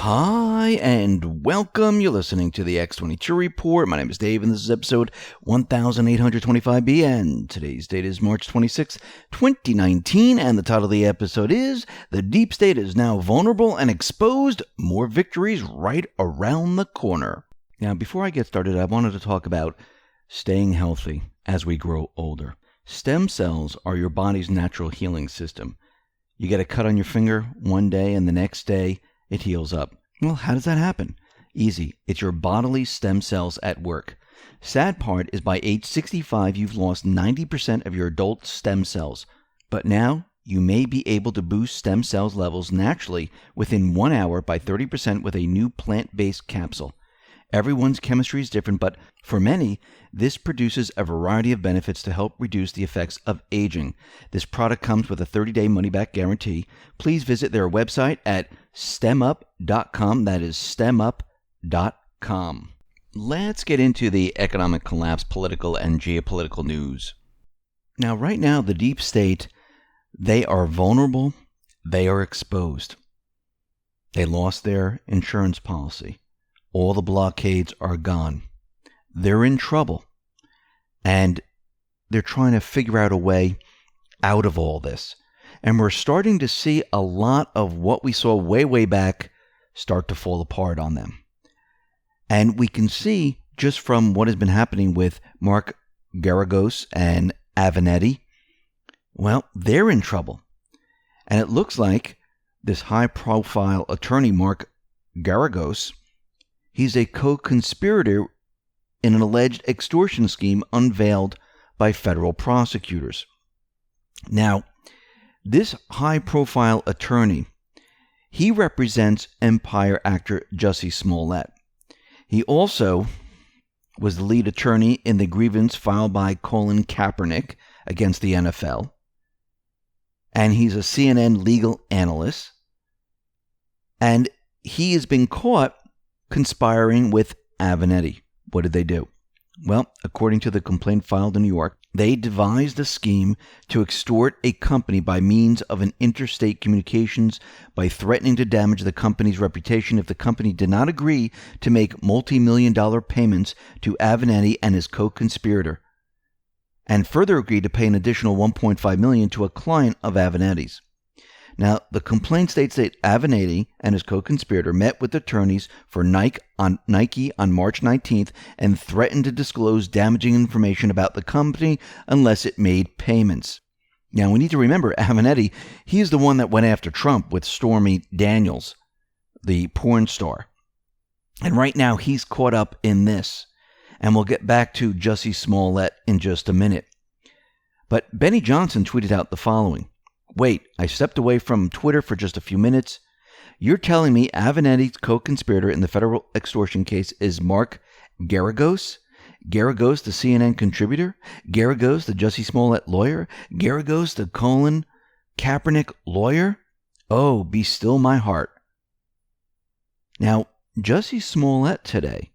Hi, and welcome. You're listening to the X22 Report. My name is Dave, and this is episode 1825B, and today's date is March 26, 2019, and the title of the episode is The Deep State is Now Vulnerable and Exposed. More victories right around the corner. Now, before I get started, I wanted to talk about staying healthy as we grow older. Stem cells are your body's natural healing system. You get a cut on your finger one day, and the next day, it heals up. Well, how does that happen? Easy. It's your bodily stem cells at work. Sad part is by age 65, you've lost 90% of your adult stem cells. But now, you may be able to boost stem cells levels naturally within 1 hour by 30% with a new plant-based capsule. Everyone's chemistry is different, but for many, this produces a variety of benefits to help reduce the effects of aging. This product comes with a 30-day money-back guarantee. Please visit their website at stemup.com. That is stemup.com. Let's get into the economic collapse, political and geopolitical news. Now, right now, the deep state, they are vulnerable. They are exposed. They lost their insurance policy. All the blockades are gone. They're in trouble. And they're trying to figure out a way out of all this. And we're starting to see a lot of what we saw way back start to fall apart on them. And we can see just from what has been happening with Mark Geragos and Avenetti, well, they're in trouble. And it looks like this high-profile attorney, Mark Geragos, he's a co-conspirator in an alleged extortion scheme unveiled by federal prosecutors. Now, this high-profile attorney, he represents Empire actor Jussie Smollett. He also was the lead attorney in the grievance filed by Colin Kaepernick against the NFL. And he's a CNN legal analyst. And he has been caught conspiring with Avenetti. What did they do? Well, according to the complaint filed in New York, they devised a scheme to extort a company by means of an interstate communications by threatening to damage the company's reputation if the company did not agree to make multi-million-dollar payments to Avenetti and his co-conspirator, and further agreed to pay an additional $1.5 million to a client of Avenetti's. Now, the complaint states that Avenetti and his co-conspirator met with attorneys for Nike on March 19th and threatened to disclose damaging information about the company unless it made payments. Now, we need to remember, Avenetti, he is the one that went after Trump with Stormy Daniels, the porn star. And right now, he's caught up in this. And we'll get back to Jussie Smollett in just a minute. But Benny Johnson tweeted out the following. Wait, I stepped away from Twitter for just a few minutes. You're telling me Avenetti's co-conspirator in the federal extortion case is Mark Geragos? Geragos, the CNN contributor? Geragos, the Jussie Smollett lawyer? Geragos, the Colin Kaepernick lawyer? Oh, be still my heart. Now, Jussie Smollett today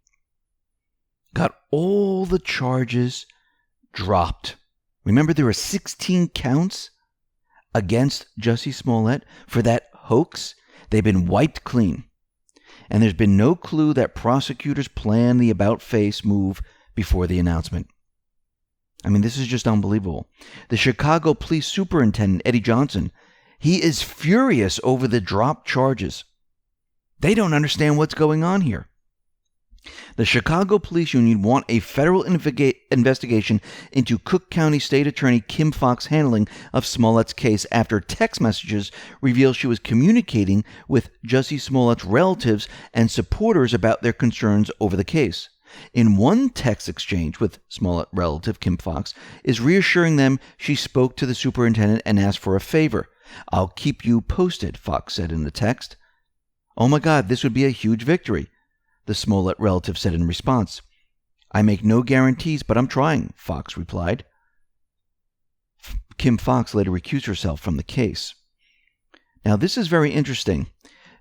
got all the charges dropped. Remember, there were 16 counts against Jussie Smollett for that hoax. They've been wiped clean. And there's been no clue that prosecutors planned the about-face move before the announcement. I mean, this is just unbelievable. The Chicago police superintendent, Eddie Johnson, he is furious over the dropped charges. They don't understand what's going on here. The Chicago Police Union want a federal investigation into Cook County State Attorney Kim Foxx's handling of Smollett's case after text messages reveal she was communicating with Jussie Smollett's relatives and supporters about their concerns over the case. In one text exchange with Smollett relative Kim Foxx is reassuring them she spoke to the superintendent and asked for a favor. "I'll keep you posted," Foxx said in the text. "Oh my God, this would be a huge victory," the Smollett relative said in response. "I make no guarantees, but I'm trying," Foxx replied. Kim Foxx later recused herself from the case. Now, this is very interesting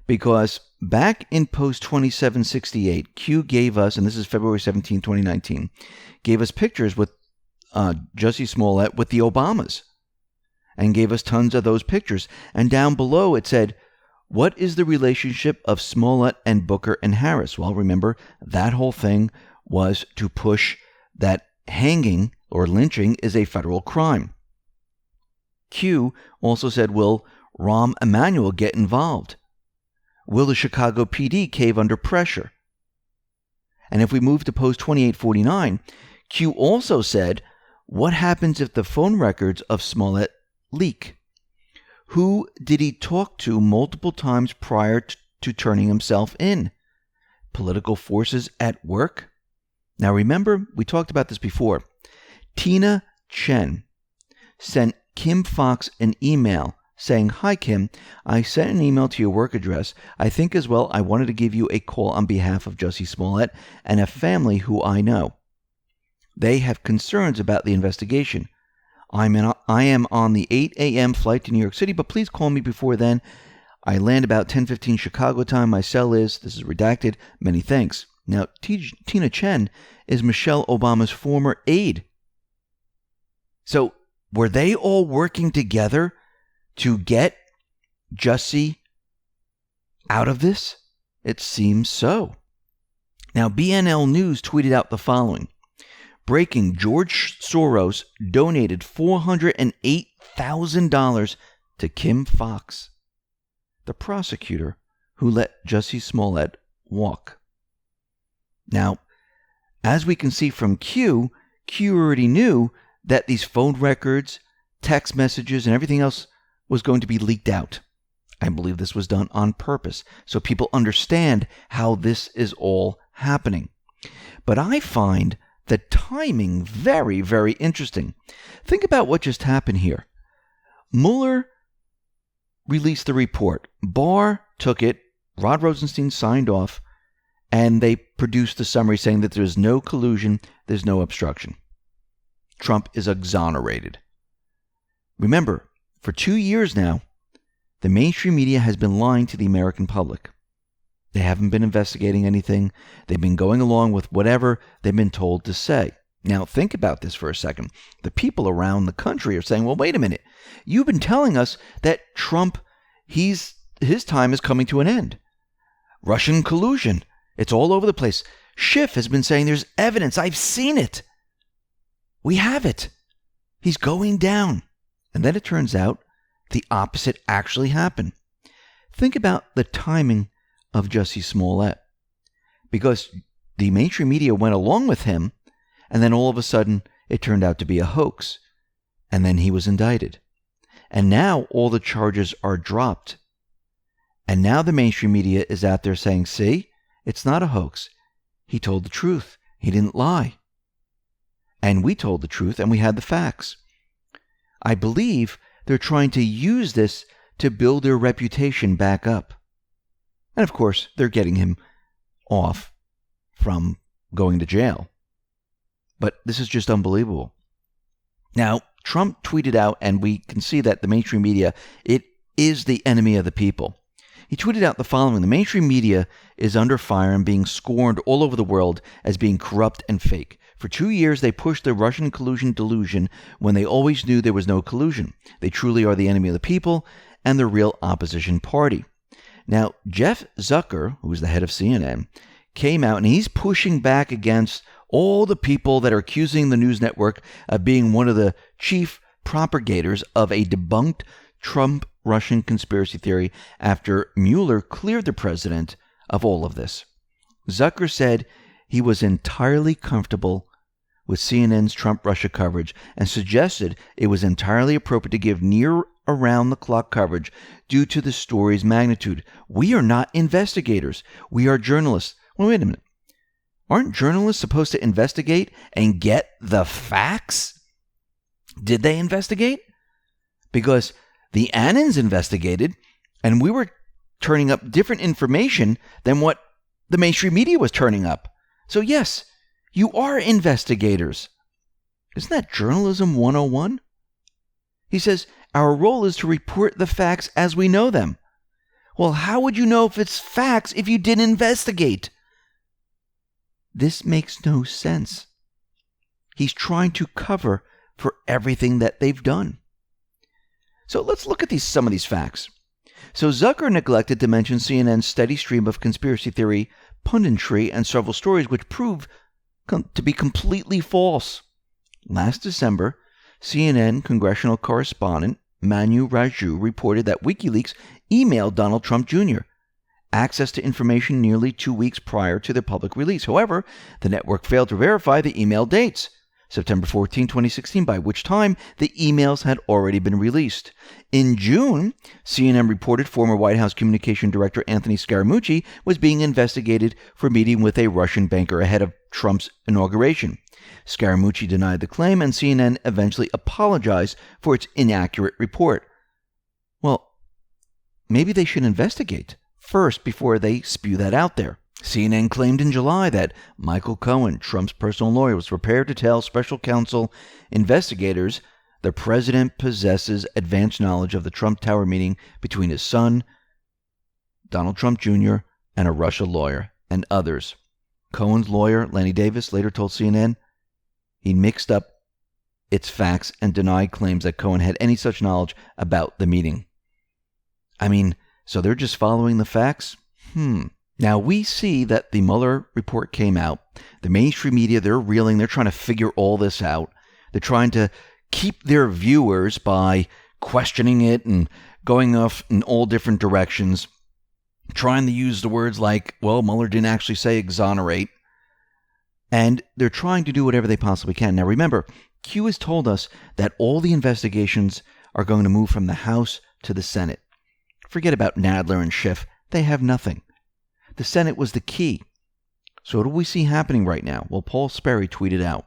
because back in post 2768, Q gave us, and this is February 17, 2019, gave us pictures with Jussie Smollett with the Obamas and gave us tons of those pictures. And down below it said, What is the relationship of Smollett and Booker and Harris? Well, remember, that whole thing was to push that hanging or lynching is a federal crime. Q also said, will Rahm Emanuel get involved? Will the Chicago PD cave under pressure? And if we move to post 2849, Q also said, what happens if the phone records of Smollett leak? Who did he talk to multiple times prior to turning himself in? Political forces at work? Now remember, we talked about this before. Tina Chen sent Kim Fox an email saying, hi, Kim, I sent an email to your work address. I think as well I wanted to give you a call on behalf of Jussie Smollett and a family who I know. They have concerns about the investigation. I am on the 8 a.m. flight to New York City, but please call me before then. I land about 10:15 Chicago time. My cell is, this is redacted, many thanks. Now, Tina Chen is Michelle Obama's former aide. So, were they all working together to get Jussie out of this? It seems so. Now, BNL News tweeted out the following. Breaking, George Soros donated $408,000 to Kim Fox, the prosecutor who let Jussie Smollett walk. Now, as we can see from Q already knew that these phone records, text messages, and everything else was going to be leaked out. I believe this was done on purpose, so people understand how this is all happening. But I find the timing very, very interesting. Think about what just happened here. Mueller released the report. Barr took it. Rod Rosenstein signed off. And they produced the summary saying that there's no collusion, there's no obstruction. Trump is exonerated. Remember, for 2 years now, the mainstream media has been lying to the American public. They haven't been investigating anything. They've been going along with whatever they've been told to say. Now, think about this for a second. The people around the country are saying, well, wait a minute. You've been telling us that Trump, his time is coming to an end. Russian collusion. It's all over the place. Schiff has been saying there's evidence. I've seen it. We have it. He's going down. And then it turns out the opposite actually happened. Think about the timing of Jussie Smollett. Because the mainstream media went along with him, and then all of a sudden it turned out to be a hoax. And then he was indicted. And now all the charges are dropped. And now the mainstream media is out there saying, see, it's not a hoax. He told the truth. He didn't lie. And we told the truth, and we had the facts. I believe they're trying to use this to build their reputation back up. And of course, they're getting him off from going to jail. But this is just unbelievable. Now, Trump tweeted out, and we can see that the mainstream media, it is the enemy of the people. He tweeted out the following. The mainstream media is under fire and being scorned all over the world as being corrupt and fake. For 2 years, they pushed the Russian collusion delusion when they always knew there was no collusion. They truly are the enemy of the people and the real opposition party. Now, Jeff Zucker, who is the head of CNN, came out and he's pushing back against all the people that are accusing the news network of being one of the chief propagators of a debunked Trump-Russian conspiracy theory after Mueller cleared the president of all of this. Zucker said he was entirely comfortable with CNN's Trump-Russia coverage and suggested it was entirely appropriate to give near around-the-clock coverage due to the story's magnitude. We are not investigators. We are journalists. Well, wait a minute. Aren't journalists supposed to investigate and get the facts? Did they investigate? Because the Annans investigated, and we were turning up different information than what the mainstream media was turning up. So yes, you are investigators. Isn't that journalism 101? He says, our role is to report the facts as we know them. Well, how would you know if it's facts if you didn't investigate? This makes no sense. He's trying to cover for everything that they've done. So let's look at some of these facts. So Zucker neglected to mention CNN's steady stream of conspiracy theory, punditry, and several stories which prove to be completely false. Last December, CNN congressional correspondent Manu Raju reported that WikiLeaks emailed Donald Trump Jr. access to information nearly 2 weeks prior to their public release. However, the network failed to verify the email dates, September 14, 2016, by which time the emails had already been released. In June, CNN reported former White House Communication Director Anthony Scaramucci was being investigated for meeting with a Russian banker ahead of Trump's inauguration. Scaramucci denied the claim, and CNN eventually apologized for its inaccurate report. Well, maybe they should investigate first before they spew that out there. CNN claimed in July that Michael Cohen, Trump's personal lawyer, was prepared to tell special counsel investigators the president possesses advanced knowledge of the Trump Tower meeting between his son, Donald Trump Jr., and a Russia lawyer, and others. Cohen's lawyer, Lanny Davis, later told CNN he mixed up its facts and denied claims that Cohen had any such knowledge about the meeting. I mean, so they're just following the facts? Now, we see that the Mueller report came out. The mainstream media, they're reeling. They're trying to figure all this out. They're trying to keep their viewers by questioning it and going off in all different directions, trying to use the words like, well, Mueller didn't actually say exonerate. And they're trying to do whatever they possibly can. Now, remember, Q has told us that all the investigations are going to move from the House to the Senate. Forget about Nadler and Schiff. They have nothing. The Senate was the key. So what do we see happening right now? Well, Paul Sperry tweeted out,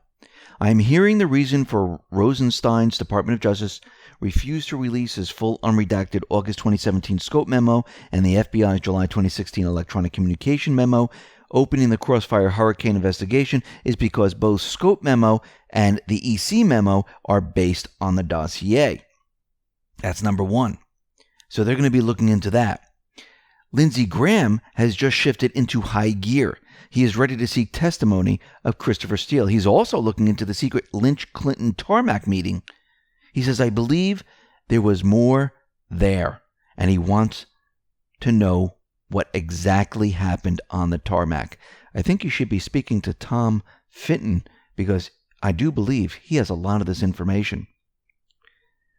I am hearing the reason for Rosenstein's Department of Justice refused to release his full unredacted August 2017 scope memo and the FBI's July 2016 electronic communication memo opening the Crossfire Hurricane investigation is because both scope memo and the EC memo are based on the dossier. That's number one. So they're going to be looking into that. Lindsey Graham has just shifted into high gear. He is ready to seek testimony of Christopher Steele. He's also looking into the secret Lynch-Clinton tarmac meeting. He says, I believe there was more there, and he wants to know what exactly happened on the tarmac. I think you should be speaking to Tom Fitton, because I do believe he has a lot of this information.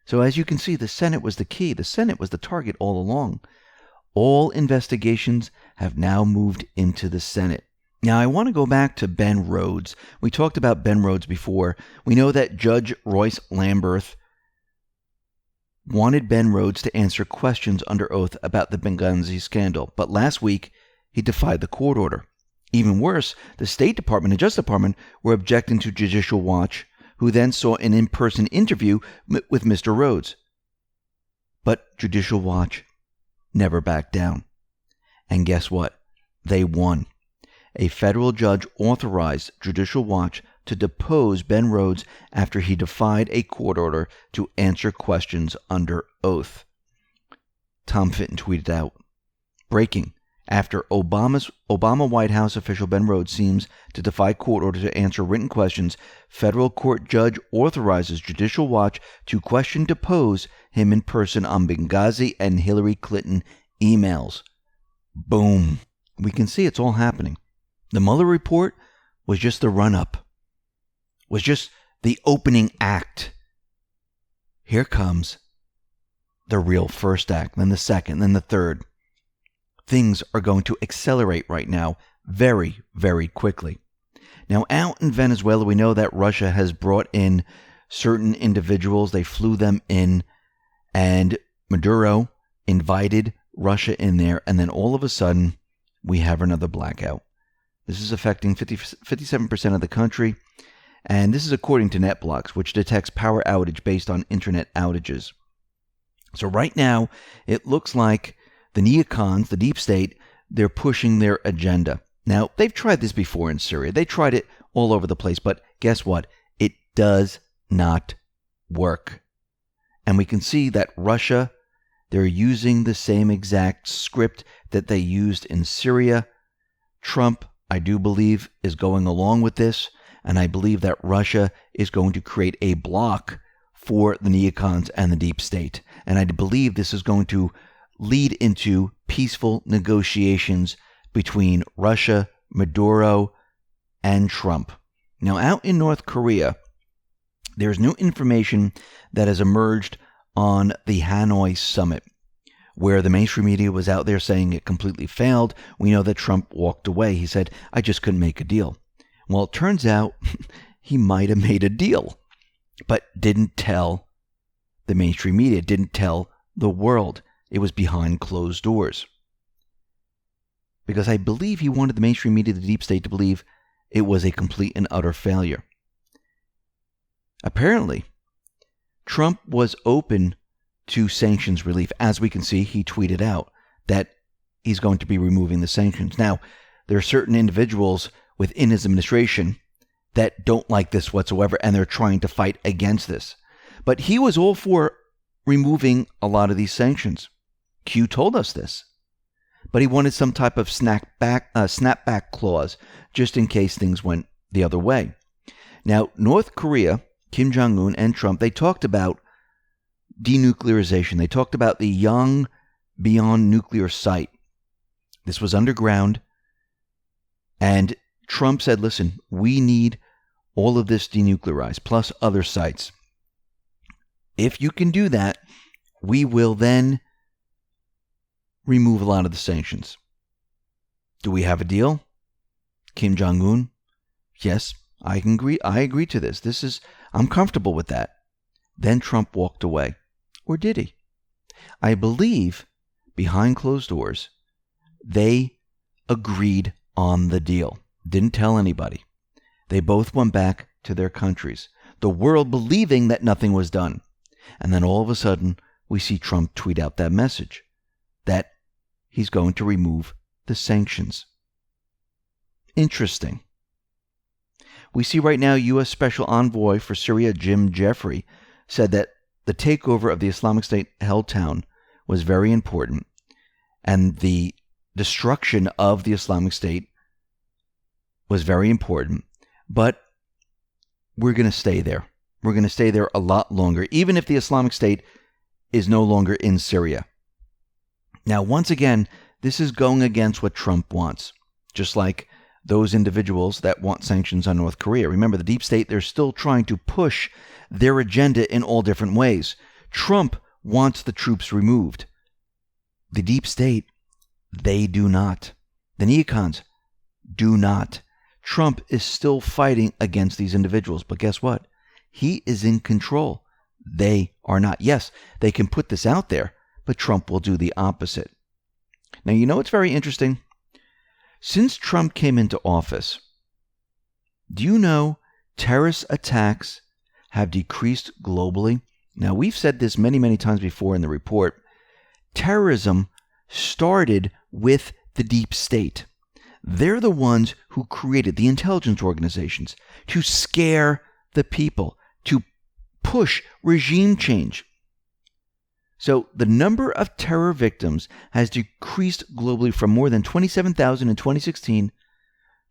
So as you can see, the Senate was the key. The Senate was the target all along. All investigations have now moved into the Senate. Now, I want to go back to Ben Rhodes. We talked about Ben Rhodes before. We know that Judge Royce Lamberth wanted Ben Rhodes to answer questions under oath about the Benghazi scandal. But last week, he defied the court order. Even worse, the State Department and Justice Department were objecting to Judicial Watch, who then saw an in-person interview with Mr. Rhodes. But Judicial Watch never backed down. And guess what? They won. A federal judge authorized Judicial Watch to depose Ben Rhodes after he defied a court order to answer questions under oath. Tom Fitton tweeted out, breaking, after Obama White House official Ben Rhodes seems to defy court order to answer written questions, federal court judge authorizes Judicial Watch to depose him in person on Benghazi and Hillary Clinton emails. Boom. We can see it's all happening. The Mueller report was just the run-up, was just the opening act. Here comes the real first act, then the second, then the third. Things are going to accelerate right now very, very quickly. Now, out in Venezuela, we know that Russia has brought in certain individuals. They flew them in, and Maduro invited Russia in there, and then all of a sudden, we have another blackout. This is affecting 57% of the country, and this is according to NetBlocks, which detects power outage based on internet outages. So right now, it looks like the neocons, the deep state, they're pushing their agenda. Now, they've tried this before in Syria. They tried it all over the place, but guess what? It does not work. And we can see that Russia, they're using the same exact script that they used in Syria. Trump, I do believe, is going along with this, and I believe that Russia is going to create a block for the neocons and the deep state. And I believe this is going to lead into peaceful negotiations between Russia, Maduro, and Trump. Now, out in North Korea, there's new information that has emerged on the Hanoi summit, where the mainstream media was out there saying it completely failed. We know that Trump walked away. He said, I just couldn't make a deal. Well, it turns out he might have made a deal, but didn't tell the mainstream media, didn't tell the world. It was behind closed doors. Because I believe he wanted the mainstream media, the deep state, to believe it was a complete and utter failure. Apparently, Trump was open to sanctions relief. As we can see, he tweeted out that he's going to be removing the sanctions. Now, there are certain individuals within his administration that don't like this whatsoever, and they're trying to fight against this. But he was all for removing a lot of these sanctions. Q told us this. But he wanted some type of snapback clause just in case things went the other way. Now, North Korea, Kim Jong-un and Trump, they talked about denuclearization. They talked about the Yang Beyond nuclear site. This was underground. And Trump said, listen, we need all of this denuclearized, plus other sites. If you can do that, we will then remove a lot of the sanctions. Do we have a deal? Kim Jong-un? Yes, I agree to this. I'm comfortable with that. Then Trump walked away. Or did he? I believe behind closed doors, they agreed on the deal. Didn't tell anybody. They both went back to their countries. The world believing that nothing was done. And then all of a sudden, we see Trump tweet out that message that he's going to remove the sanctions. Interesting. We see right now U.S. Special Envoy for Syria, Jim Jeffrey, said that the takeover of the Islamic State held town was very important, and the destruction of the Islamic State was very important, but we're going to stay there. We're going to stay there a lot longer, even if the Islamic State is no longer in Syria. Now, once again, this is going against what Trump wants, just like those individuals that want sanctions on North Korea. Remember, the deep state, they're still trying to push their agenda in all different ways. Trump wants the troops removed. The deep state, they do not. The neocons do not. Trump is still fighting against these individuals. But guess what? He is in control. They are not. Yes, they can put this out there, but Trump will do the opposite. Now, you know what's very interesting? Since Trump came into office, do you know terrorist attacks have decreased globally? Now, we've said this many, many times before in the report. Terrorism started with the deep state. They're the ones who created the intelligence organizations to scare the people, to push regime change. So the number of terror victims has decreased globally from more than 27,000 in 2016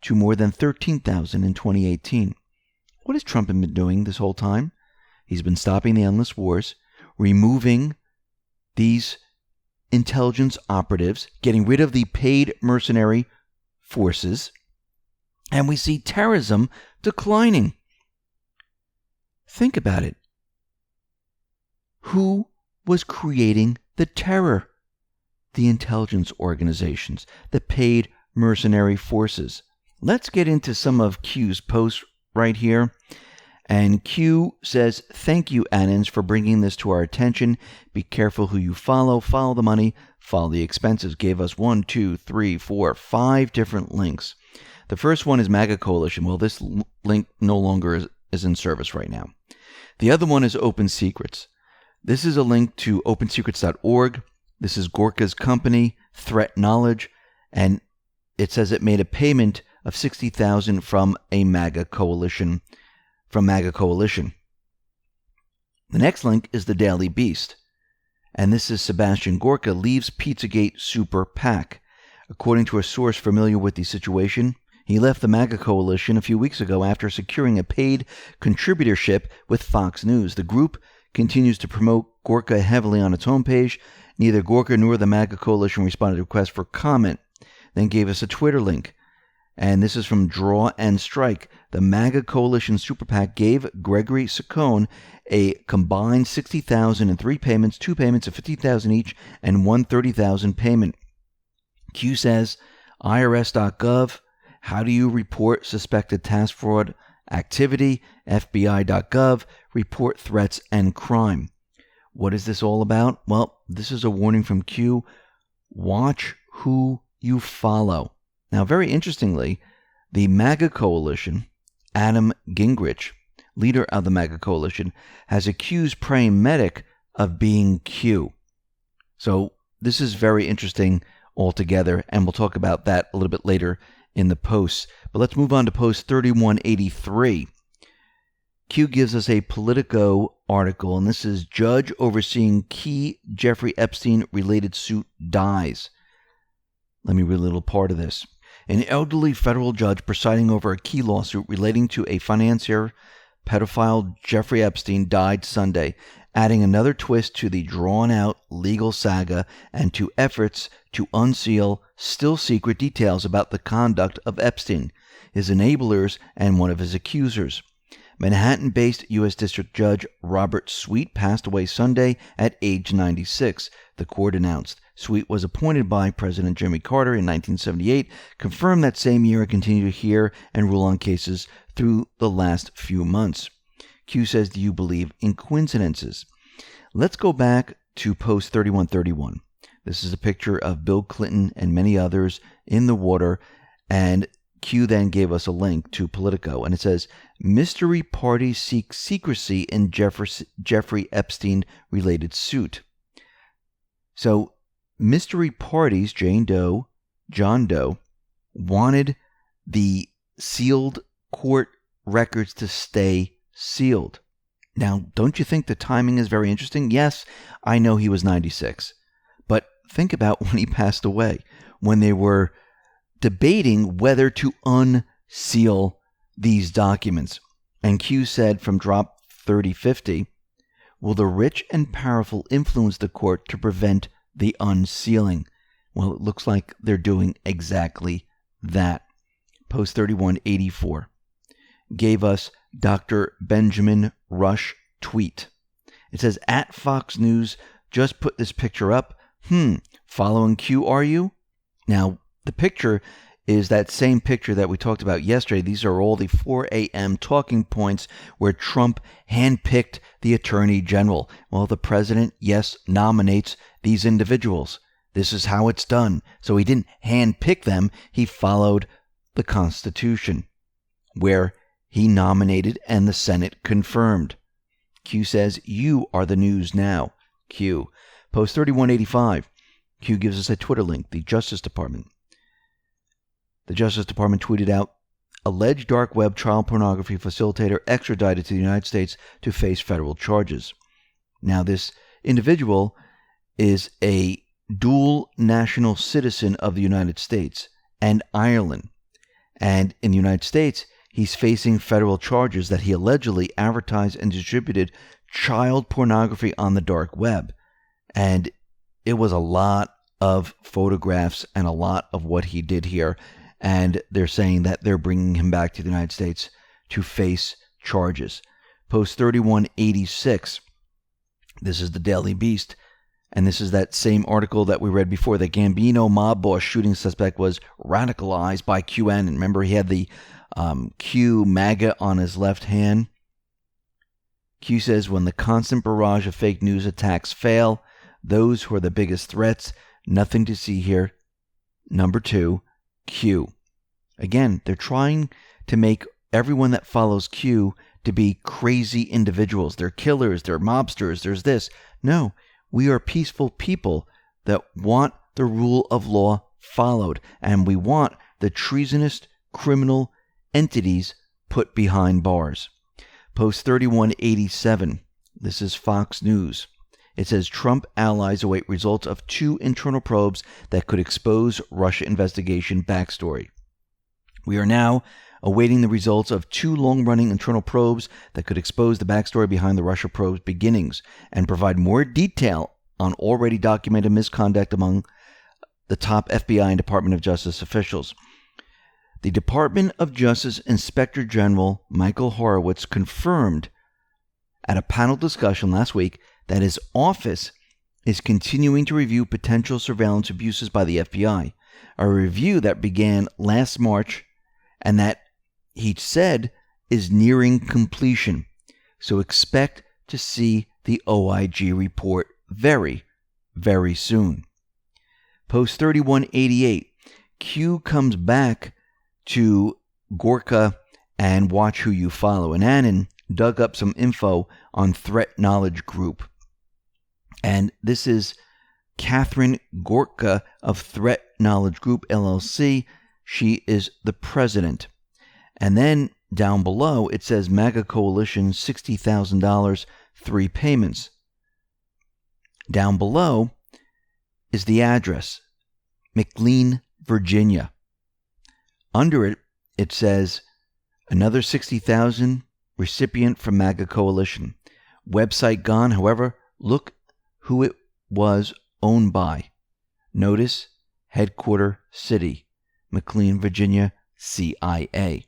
to more than 13,000 in 2018. What has Trump been doing this whole time? He's been stopping the endless wars, removing these intelligence operatives, getting rid of the paid mercenary forces, and we see terrorism declining. Think about it. Who was creating the terror? The intelligence organizations, the paid mercenary forces. Let's get into some of Q's posts right here. And Q says, thank you, Anons, for bringing this to our attention. Be careful who you follow. Follow the money. Follow the expenses. Gave us 5 different links. The first one is MAGA Coalition. Well, this link no longer is in service right now. The other one is Open Secrets. This is a link to opensecrets.org. This is Gorka's company, Threat Knowledge, and it says it made a payment of $60,000 from MAGA Coalition. The next link is the Daily Beast, and this is Sebastian Gorka leaves Pizzagate Super PAC. According to a source familiar with the situation, he left the MAGA Coalition a few weeks ago after securing a paid contributorship with Fox News. The group continues to promote Gorka heavily on its homepage Neither Gorka nor the MAGA coalition responded to requests for comment, then gave us a Twitter link. And this is from Draw and Strike. The MAGA coalition super PAC gave Gregory Saccone a combined $60,000 in 3 payments, 2 payments of $50,000 each, and one $30,000 payment. Q says, IRS.gov, how do you report suspected tax fraud activity? FBI.gov, report threats and crime. What is this all about? Well, this is a warning from Q. Watch who you follow. Now, very interestingly, the MAGA coalition, Adam Gingrich, leader of the MAGA coalition, has accused praying medic of being Q. So this is very interesting altogether, and we'll talk about that a little bit later in the posts. But let's move on to post 3183. Q gives us a Politico article, and this is Judge Overseeing Key Jeffrey Epstein-Related Suit Dies. Let me read a little part of this. An elderly federal judge presiding over a key lawsuit relating to a financier, pedophile Jeffrey Epstein, died Sunday, adding another twist to the drawn-out legal saga and to efforts to unseal still secret details about the conduct of Epstein, his enablers, and one of his accusers. Manhattan-based U.S. District Judge Robert Sweet passed away Sunday at age 96, the court announced. Sweet was appointed by President Jimmy Carter in 1978, confirmed that same year, and continued to hear and rule on cases through the last few months. Q says, do you believe in coincidences? Let's go back to post 3131. This is a picture of Bill Clinton and many others in the water, and Q then gave us a link to Politico, and it says, mystery parties seek secrecy in Jeffrey Epstein-related suit. So, mystery parties, Jane Doe, John Doe, wanted the sealed court records to stay sealed. Now, don't you think the timing is very interesting? Yes, I know he was 96, but think about when he passed away, when they were debating whether to unseal these documents. And Q said from Drop 3050, will the rich and powerful influence the court to prevent the unsealing? Well, it looks like they're doing exactly that. Post 3184 gave us Dr. Benjamin Rush tweet. It says, at Fox News, just put this picture up. Following Q, are you? Now, the picture is that same picture that we talked about yesterday. These are all the 4 a.m. talking points where Trump handpicked the Attorney General. Well, the president, yes, nominates these individuals. This is how it's done. So he didn't handpick them. He followed the Constitution, where he nominated and the Senate confirmed. Q says, you are the news now. Q. Post 3185. Q gives us a Twitter link, the Justice Department. The Justice Department tweeted out, alleged dark web child pornography facilitator extradited to the United States to face federal charges. Now, this individual is a dual national citizen of the United States and Ireland. And in the United States, he's facing federal charges that he allegedly advertised and distributed child pornography on the dark web. And it was a lot of photographs and a lot of what he did here. And they're saying that they're bringing him back to the United States to face charges. Post 3186. This is the Daily Beast. And this is that same article that we read before. The Gambino mob boss shooting suspect was radicalized by QN. And remember, he had the Q MAGA on his left hand. Q says, when the constant barrage of fake news attacks fail, those who are the biggest threats, nothing to see here. Number 2, Q. Again, they're trying to make everyone that follows Q to be crazy individuals. They're killers, they're mobsters, there's this. No, we are peaceful people that want the rule of law followed, and we want the treasonous criminal entities put behind bars. Post 3187. This is Fox News. It says Trump allies await results of 2 internal probes that could expose Russia investigation backstory. We are now awaiting the results of 2 long-running internal probes that could expose the backstory behind the Russia probe's beginnings and provide more detail on already documented misconduct among the top FBI and Department of Justice officials. The Department of Justice Inspector General Michael Horowitz confirmed at a panel discussion last week that his office is continuing to review potential surveillance abuses by the FBI, a review that began last March and that he said is nearing completion. So expect to see the OIG report very, very soon. Post 3188, Q comes back to Gorka and Watch Who You Follow. And Annan dug up some info on Threat Knowledge Group. And this is Catherine Gorka of Threat Knowledge Group, LLC. She is the president. And then down below, it says MAGA Coalition, $60,000, 3 payments. Down below is the address, McLean, Virginia. Under it, it says another $60,000 recipient from MAGA Coalition. Website gone. However, look who it was owned by. Notice headquarter city, McLean, Virginia, CIA.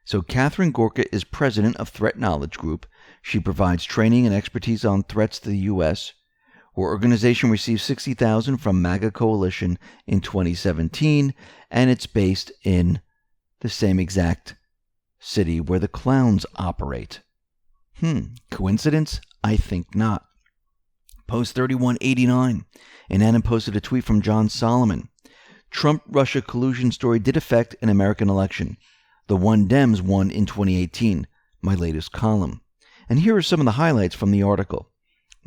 So Catherine Gorka is president of Threat Knowledge Group. She provides training and expertise on threats to the U.S. Her organization received $60,000 from MAGA Coalition in 2017, and it's based in the same exact city where the clowns operate. Coincidence? I think not. Post 3189. And Annan posted a tweet from John Solomon. Trump-Russia collusion story did affect an American election. The One Dems won in 2018. My latest column. And here are some of the highlights from the article.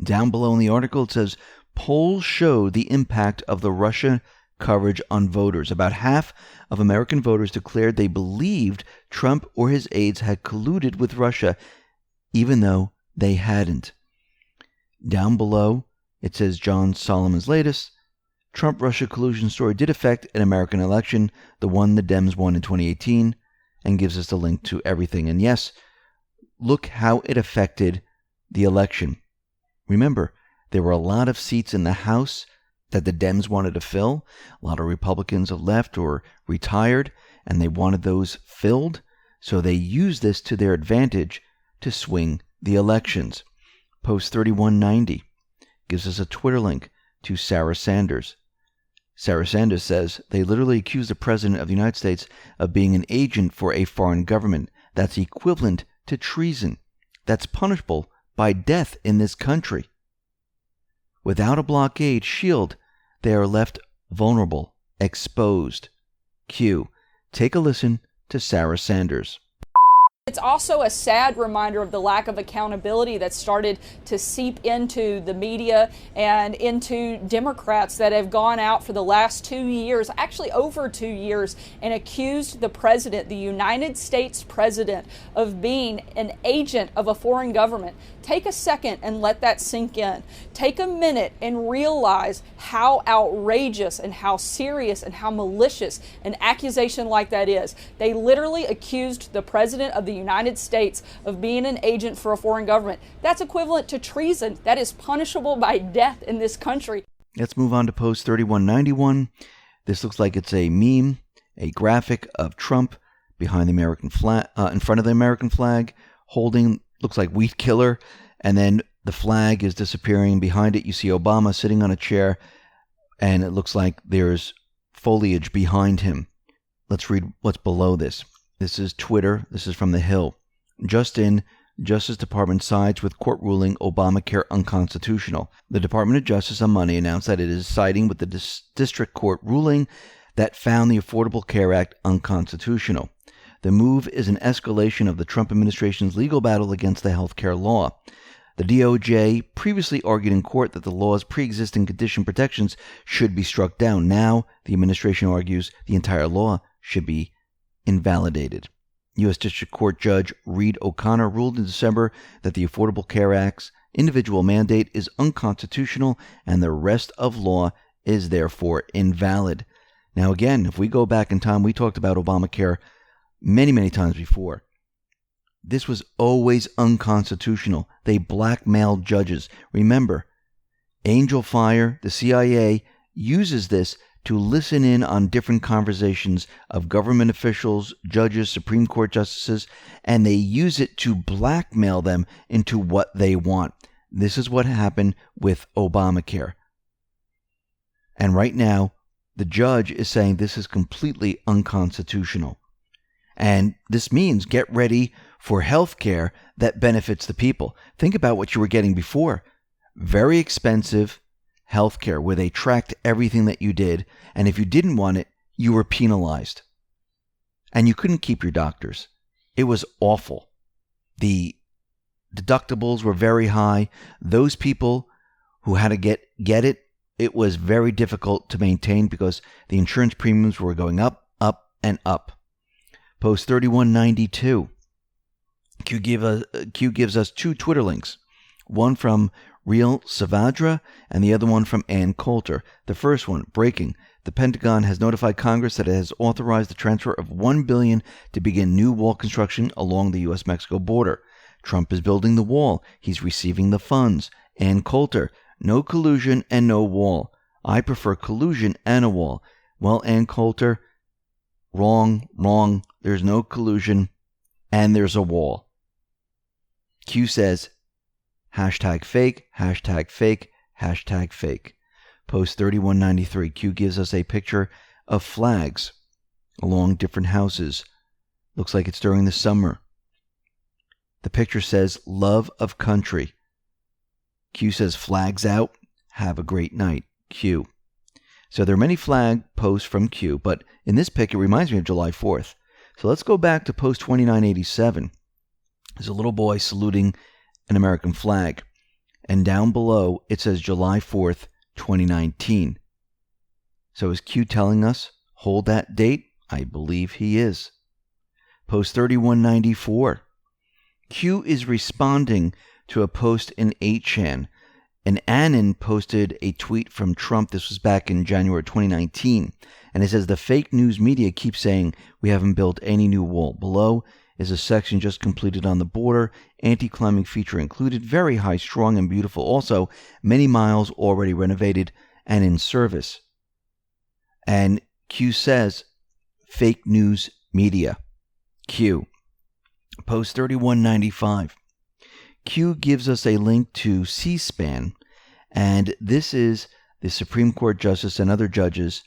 Down below in the article, it says, polls show the impact of the Russia coverage on voters. About half of American voters declared they believed Trump or his aides had colluded with Russia, even though they hadn't. Down below, it says John Solomon's latest. Trump-Russia collusion story did affect an American election, the one the Dems won in 2018, and gives us the link to everything. And yes, look how it affected the election. Remember, there were a lot of seats in the House that the Dems wanted to fill. A lot of Republicans have left or retired, and they wanted those filled. So they used this to their advantage to swing the elections. Post 3190 gives us a Twitter link to Sarah Sanders. Sarah Sanders says, they literally accuse the President of the United States of being an agent for a foreign government. That's equivalent to treason. That's punishable by death in this country. Without a blockade shield, they are left vulnerable, exposed. Q. Take a listen to Sarah Sanders. It's also a sad reminder of the lack of accountability that started to seep into the media and into Democrats that have gone out for the last 2 years, actually over 2 years, and accused the president, the United States president, of being an agent of a foreign government. Take a second and let that sink in. Take a minute and realize how outrageous and how serious and how malicious an accusation like that is. They literally accused the president of the United States of being an agent for a foreign government. That's equivalent to treason. That is punishable by death in this country. Let's move on to post 3191. This looks like it's a meme, a graphic of Trump behind the American flag, in front of the American flag, holding, looks like weed killer, and then the flag is disappearing. Behind it, you see Obama sitting on a chair, and it looks like there's foliage behind him. Let's read what's below this. This is Twitter. This is from The Hill. Just in, Justice Department sides with court ruling Obamacare unconstitutional. The Department of Justice on Monday announced that it is siding with the district court ruling that found the Affordable Care Act unconstitutional. The move is an escalation of the Trump administration's legal battle against the health care law. The DOJ previously argued in court that the law's pre-existing condition protections should be struck down. Now, the administration argues the entire law should be invalidated. U.S. District Court Judge Reed O'Connor ruled in December that the Affordable Care Act's individual mandate is unconstitutional and the rest of law is therefore invalid. Now again, if we go back in time, we talked about Obamacare many times before. This was always unconstitutional. They blackmailed judges. Remember, Angel Fire, the CIA, uses this to listen in on different conversations of government officials, judges, Supreme Court justices, and they use it to blackmail them into what they want. This is what happened with Obamacare. And right now, the judge is saying this is completely unconstitutional. And this means get ready for health care that benefits the people. Think about what you were getting before. Very expensive health care where they tracked everything that you did. And if you didn't want it, you were penalized. And you couldn't keep your doctors. It was awful. The deductibles were very high. Those people who had to get it, it was very difficult to maintain because the insurance premiums were going up, up, and up. Post 3192. Q gives us two Twitter links. One from Real Savadra and the other one from Ann Coulter. The first one, breaking. The Pentagon has notified Congress that it has authorized the transfer of $1 billion to begin new wall construction along the U.S.-Mexico border. Trump is building the wall. He's receiving the funds. Ann Coulter, no collusion and no wall. I prefer collusion and a wall. Well, Ann Coulter, wrong. There's no collusion and there's a wall. Q says, hashtag fake, hashtag fake, hashtag fake. Post 3193. Q gives us a picture of flags along different houses. Looks like it's during the summer. The picture says, love of country. Q says, flags out. Have a great night. Q. So there are many flag posts from Q, but in this pic, it reminds me of July 4th. So let's go back to post 2987. There's a little boy saluting an American flag. And down below, it says July 4th, 2019. So is Q telling us, hold that date? I believe he is. Post 3194. Q is responding to a in 8chan. And Annan posted a tweet from Trump. This was back in January 2019. And it says, the fake news media keeps saying we haven't built any new wall. Below is a section just completed on the border. Anti-climbing feature included. Very high, strong, and beautiful. Also, many miles already renovated and in service. And Q says, fake news media. Q. Post 3195. Q gives us a link to C-SPAN, and this is the Supreme Court justice and other judges.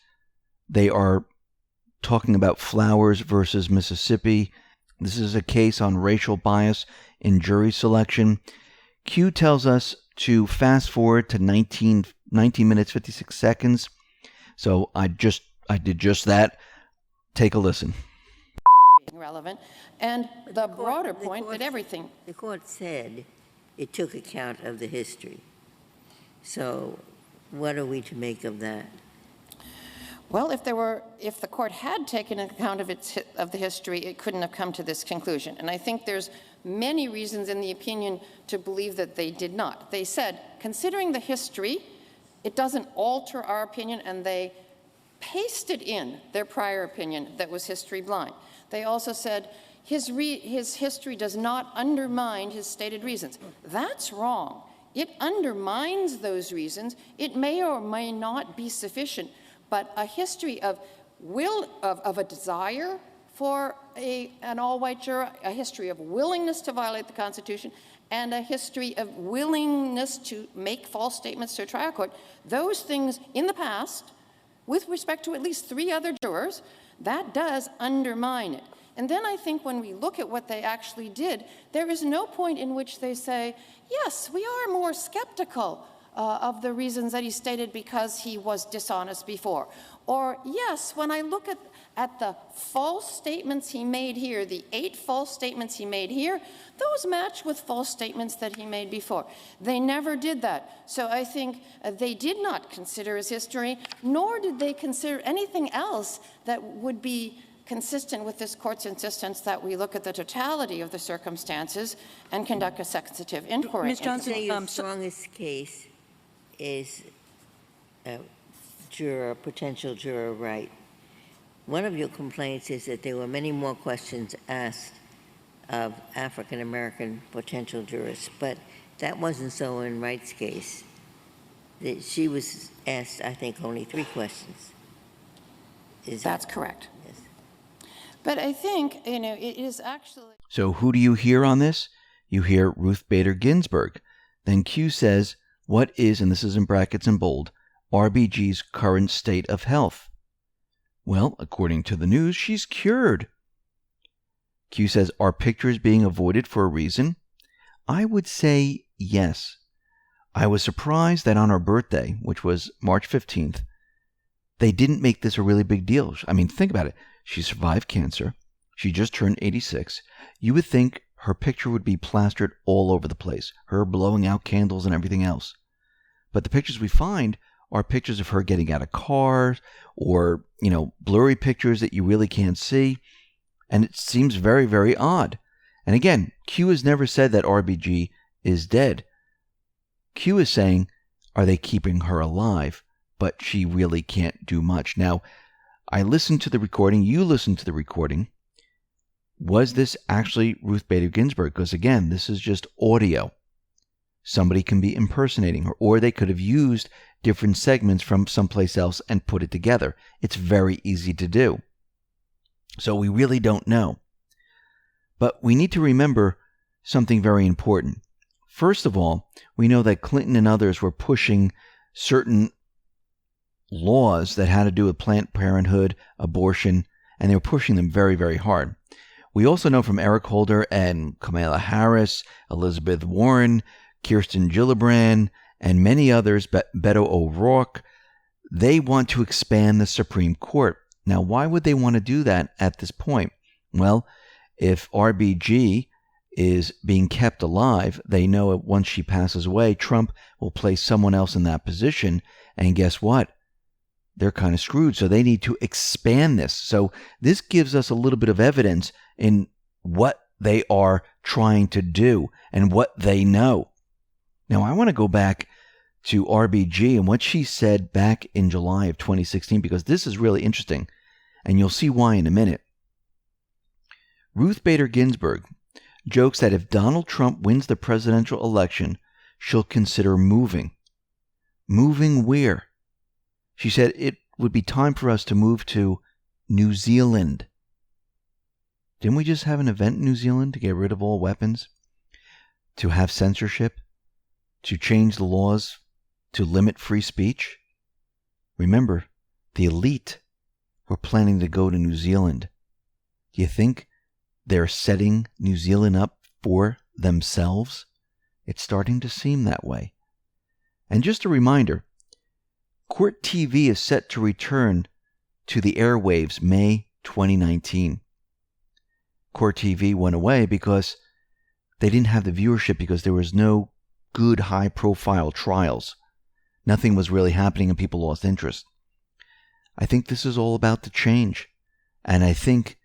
They are talking about Flowers versus Mississippi. This is a case on racial bias in jury selection. Q tells us to fast forward to 19 minutes, 56 seconds. So I did just that. Take a listen. Relevant, and the broader point that everything. The court said it took account of the history. So what are we to make of that? Well, if the court had taken account of the history, it couldn't have come to this conclusion. And I think there's many reasons in the opinion to believe that they did not. They said, considering the history, it doesn't alter our opinion, and they pasted in their prior opinion that was history blind. They also said his history does not undermine his stated reasons. That's wrong. It undermines those reasons. It may or may not be sufficient, but a history of a desire for an all-white juror, a history of willingness to violate the Constitution, and a history of willingness to make false statements to a trial court, those things in the past, with respect to at least 3 other jurors, that does undermine it. And then I think when we look at what they actually did, there is no point in which they say, yes, we are more skeptical of the reasons that he stated because he was dishonest before. Or, yes, when I look at the false statements he made here, the 8 false statements he made here, those match with false statements that he made before. They never did that. So I think they did not consider his history, nor did they consider anything else that would be consistent with this court's insistence that we look at the totality of the circumstances and conduct a sensitive inquiry. Ms. Johnson, your strongest case is potential juror right. One of your complaints is that there were many more questions asked of African-American potential jurors, but that wasn't so in Wright's case. that she was asked, I think, only 3 questions. That's correct. Yes. But I think, it is actually... So who do you hear on this? You hear Ruth Bader Ginsburg. Then Q says, what is, and this is in brackets in bold, RBG's current state of health? Well, according to the news, she's cured. Q says, are pictures being avoided for a reason? I would say yes. I was surprised that on her birthday, which was March 15th, they didn't make this a really big deal. I mean, think about it. She survived cancer. She just turned 86. You would think her picture would be plastered all over the place, her blowing out candles and everything else. But the pictures we find are pictures of her getting out of cars or, blurry pictures that you really can't see. And it seems very, very odd. And again, Q has never said that RBG is dead. Q is saying, are they keeping her alive? But she really can't do much. Now, I listened to the recording. You listened to the recording. Was this actually Ruth Bader Ginsburg? Because again, this is just audio. Somebody can be impersonating her, or they could have used different segments from someplace else and put it together. It's very easy to do. So we really don't know. But we need to remember something very important. First of all, we know that Clinton and others were pushing certain laws that had to do with Planned Parenthood, abortion, and they were pushing them very, very hard. We also know from Eric Holder and Kamala Harris, Elizabeth Warren, Kirsten Gillibrand, and many others, Beto O'Rourke, they want to expand the Supreme Court. Now, why would they want to do that at this point? Well, if RBG is being kept alive, they know that once she passes away, Trump will place someone else in that position. And guess what? They're kind of screwed. So they need to expand this. So this gives us a little bit of evidence in what they are trying to do and what they know. Now, I want to go back to RBG and what she said back in July of 2016, because this is really interesting, and you'll see why in a minute. Ruth Bader Ginsburg jokes that if Donald Trump wins the presidential election, she'll consider moving. Moving where? She said it would be time for us to move to New Zealand. Didn't we just have an event in New Zealand to get rid of all weapons? To have censorship? To change the laws? To limit free speech? Remember, the elite were planning to go to New Zealand. Do you think they're setting New Zealand up for themselves? It's starting to seem that way. And just a reminder, Court TV is set to return to the airwaves May 2019. Court TV went away because they didn't have the viewership because there was no good high-profile trials. Nothing was really happening and people lost interest. I think this is all about to change. And I think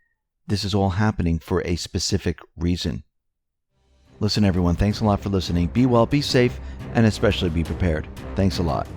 this is all happening for a specific reason. Listen, everyone, thanks a lot for listening. Be well, be safe, and especially be prepared. Thanks a lot.